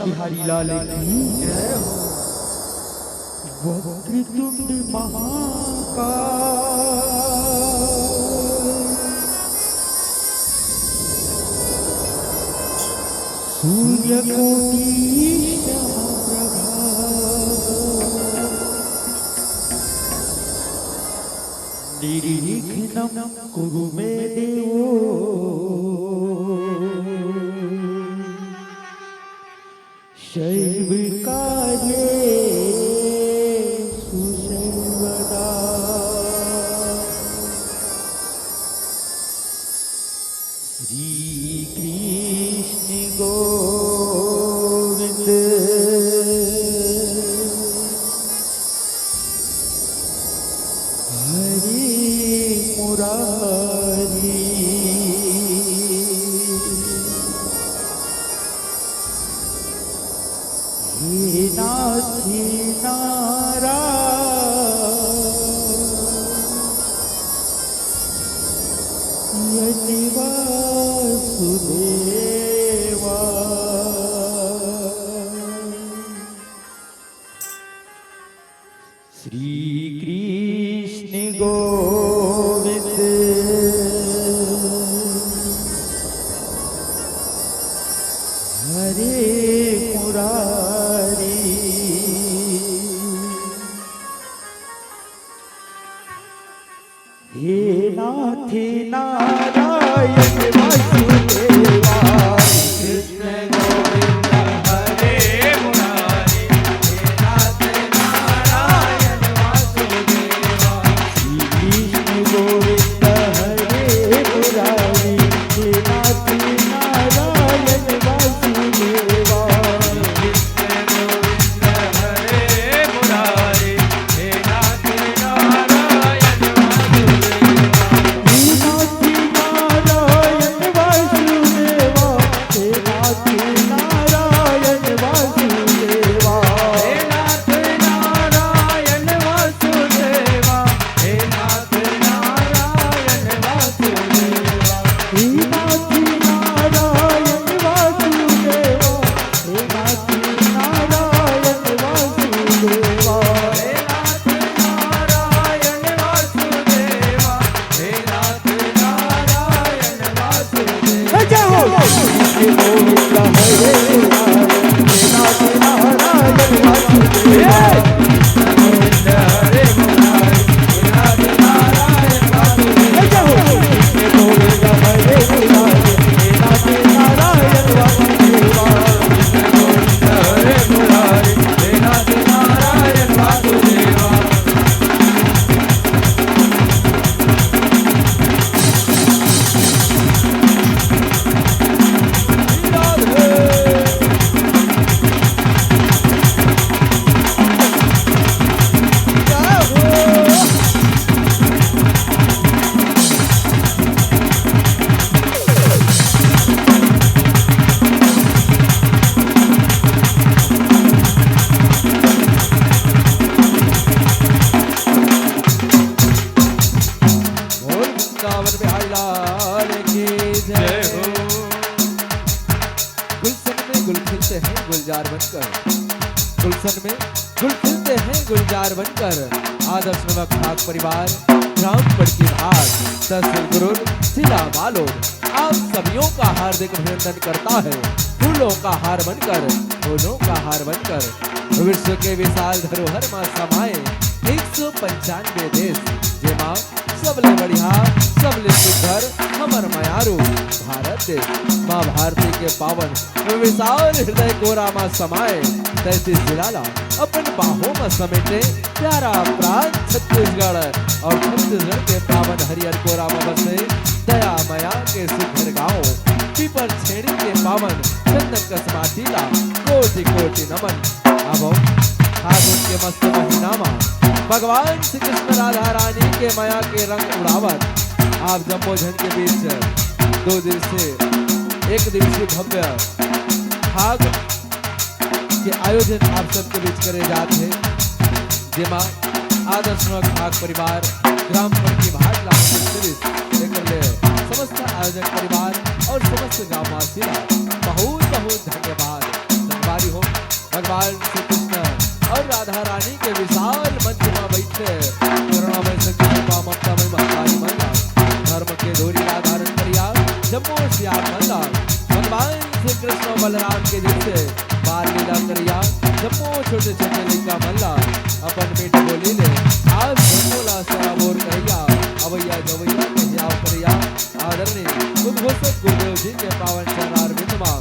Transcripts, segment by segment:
बिहारी लाल की जय हो। वक्रतुंड महाकाय सूर्यकोटि समप्रभा निर्विघ्नं कुरु मे देवो शैवकार्येषु सर्वदा। श्रीकृष्ण गोविंद हरे मुरारी हे नाथी नारायण वासुदेवा। श्री कृष्ण गोविंद हरे मुरारी हे नाथ नारायण वासुदेवा कृष्ण गोविंद हरे मुरारी हे नाथ नारायण वासुदेवा कृष्ण गोविंद हरे मुरारी हे नाथ नारायण वासुदेवा कृष्ण गोविंद हरे मुरारी हे नाथ नारायण गुलजार बनकर, गुलशन में गुल खिलते हैं गुलजार बनकर। आदर्श नमक भाग परिवार ग्राम पड़की भाग तहसील गुरुर जिला बालोद आप सभियों का हार्दिक अभिनंदन करता है। फूलों का हार बनकर, फूलों का हार बनकर विश्व के विशाल धरोहर मां समाये 195 देश जे मां सबले बढ़िया सबले सुंदर हमर मायारू भारत देश मां भारती के पावन विशाल हृदय गोरा मां समाये 33 जिला अपन बाहों में समेटे प्यारा प्रांत छत्तीसगढ़ और छत्तीसगढ़ के पावन हरियर कोरा में बसे दया माया के सुघर गाँव पीपर छेड़ी के पावन चंदन कसमा टीला कोटि कोटि नमन। अब फागुन के मस्त महीना में भगवान श्री कृष्ण राधा रानी के माया के रंग उड़ावत आप जम्बोजन के बीच 2 दिवसीय 1 दिवसीय भव्य भाग के आयोजन आप सबके बीच करे जाते हैं जेमा आदर्श भाग परिवार ग्राम पड़की भाग लेकर ले समस्त आयोजक परिवार और समस्त ग्रामवासी बहुत बहुत धन्यवाद। धन्यवाद हो भगवान श्री कृष्ण और राधा रानी के विशाल मंच में बैठे करुणामय शक्ति कृपा ममतामय महतारी महिला धर्म के धोरी धारण करिया जम्मू श्याम महिला भगवान श्री कृष्ण बलराम के दिल से बाल लीला करिया जम्मू छोटे छोटे लिंगा मल्ला अपन बेट बोली ले आज जम्मूला सराबोर करिया अवैया गवैया कहियाव करिया आदरणीय उद्घोषक गुरुदेव जी के पावन चरणार बिंदमा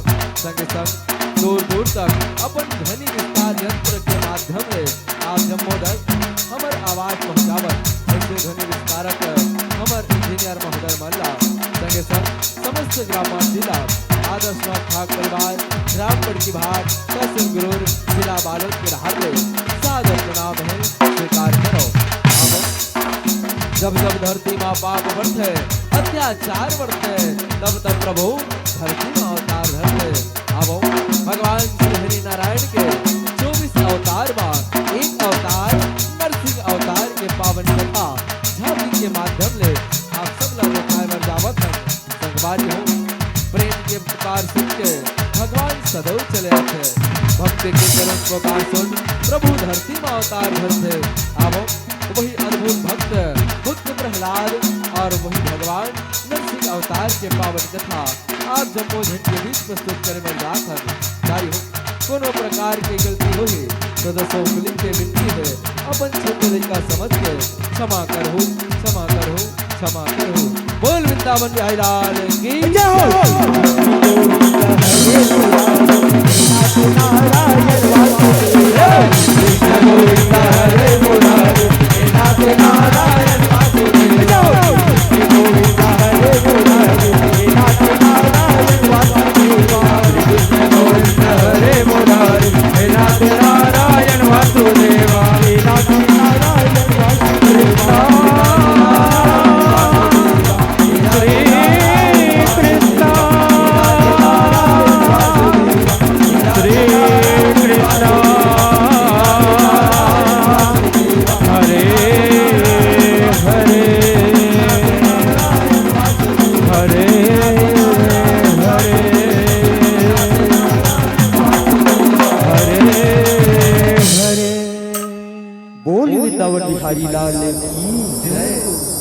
संग संग दूर दूर तक अपन ध्वनि विस्तार यंत्र के माध्यम से आप जम्मू तक हमर आवाज पहुंचावत ऐसे ध्वनि विस्तारक हमर इंजीनियर महोदय मल्ला संगे संग समस्त ग्रामवासी आदर्श भाग परिवार ग्राम पड़की भाग तहसील गुरुर जिला बालोद के हार्दिक सादर प्रणाम है स्वीकार करो। जब जब धरती माँ पाप बढ़ते अत्याचार बढ़ते तब तब प्रभु धरती में अवतार धरते। अब भगवान श्री हरि नारायण के 24 अवतार बाद एक अवतार नरसिंह अवतार के पावन कथा झांकी के माध्यम ले आप सब लोग जावत संगवारी हो प्रेम के पुकार सुन के भगवान सदैव चले आते भक्त के चरण पुकार सुन प्रभु धरती में अवतार धरते। अब वही अद्भुत भक्त बुद्ध प्रहलाद और वही भगवान नरसिंह अवतार के पावन कथा आप जम्मू झंड के बीच प्रस्तुत करे में जात हो कोनो प्रकार की गलती हुई तो दसों उंगली के विनती है अपन छोटे लड़का समझ के क्षमा करो, क्षमा करो, क्षमा करो। बोल वृंदावन बिहारी लाल की जय बोल वृंदावन बिहारी लाल की जय।